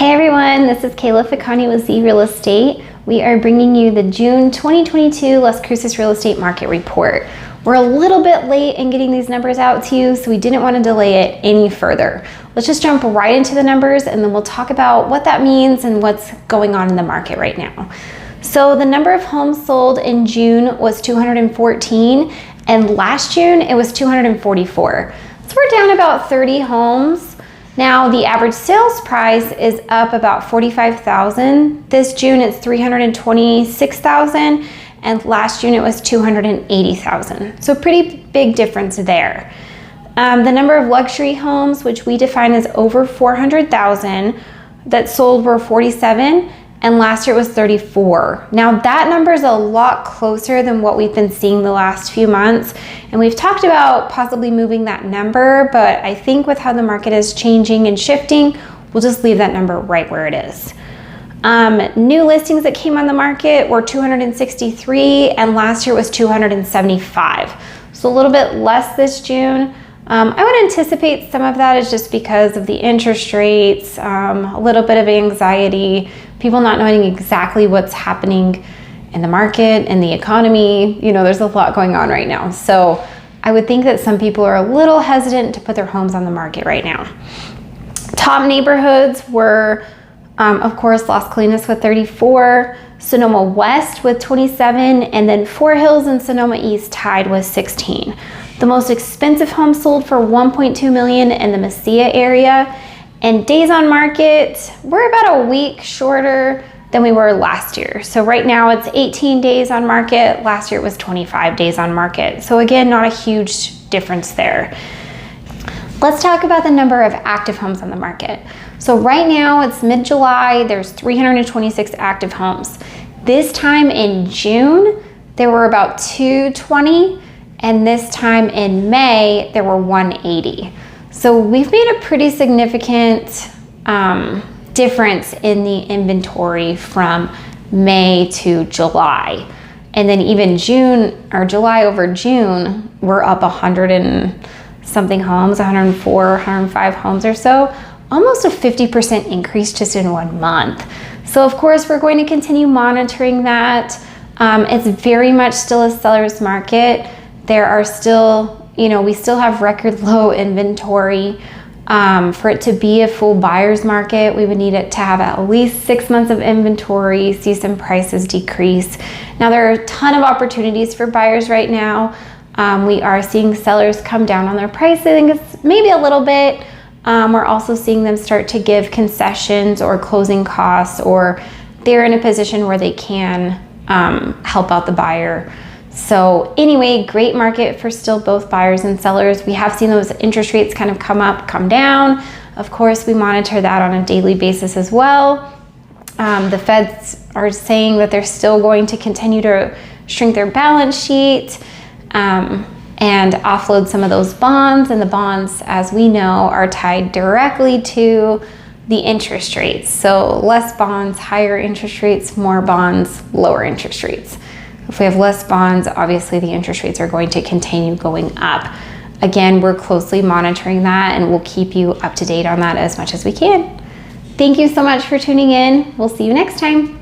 Hey everyone, this is Kayla Fikany with Z Real Estate. We are bringing you the June 2022 Las Cruces Real Estate Market Report. We're a little bit late in getting these numbers out to you, so we didn't want to delay it any further. Let's just jump right into the numbers and then we'll talk about what that means and what's going on in the market right now. So the number of homes sold in June was 214, and last June it was 244. So we're down about 30 homes. Now the average sales price is up about $45,000. This June it's $326,000, and last June it was $280,000. So pretty big difference there. The number of luxury homes, which we define as over $400,000, that sold were 47, and last year it was 34. Now that number is a lot closer than what we've been seeing the last few months, and we've talked about possibly moving that number, but I think with how the market is changing and shifting, we'll just leave that number right where it is. New listings that came on the market were 263, and last year was 275. So a little bit less this June. I would anticipate some of that is just because of the interest rates, a little bit of anxiety, people not knowing exactly what's happening in the market and the economy. You know, there's a lot going on right now. So I would think that some people are a little hesitant to put their homes on the market right now. Top neighborhoods were, of course, Las Colinas with 34, Sonoma West with 27, and then Fort Hills and Sonoma East tied with 16. The most expensive home sold for $1.2 million in the Mesilla area, and days on market, we're about a week shorter than we were last year. So right now it's 18 days on market. Last year it was 25 days on market. So again, not a huge difference there. Let's talk about the number of active homes on the market. So right now it's mid-July, there's 326 active homes. This time in June, there were about 220. And this time in May, there were 180. So we've made a pretty significant difference in the inventory from May to July. And then even June, or July over June, we're up 100 and something homes, 104, 105 homes or so, almost a 50% increase just in 1 month. So of course, we're going to continue monitoring that. It's very much still a seller's market. There are still, we still have record low inventory. For it to be a full buyer's market, we would need it to have at least 6 months of inventory, see some prices decrease. Now there are a ton of opportunities for buyers right now. We are seeing sellers come down on their pricing, maybe a little bit. We're also seeing them start to give concessions or closing costs, or they're in a position where they can help out the buyer. So anyway, great market for still both buyers and sellers. We have seen those interest rates kind of come up, come down. Of course, we monitor that on a daily basis as well. The Feds are saying that they're still going to continue to shrink their balance sheet and offload some of those bonds. And the bonds, as we know, are tied directly to the interest rates. So less bonds, higher interest rates, more bonds, lower interest rates. If we have less bonds, obviously the interest rates are going to continue going up. Again, we're closely monitoring that and we'll keep you up to date on that as much as we can. Thank you so much for tuning in. We'll see you next time.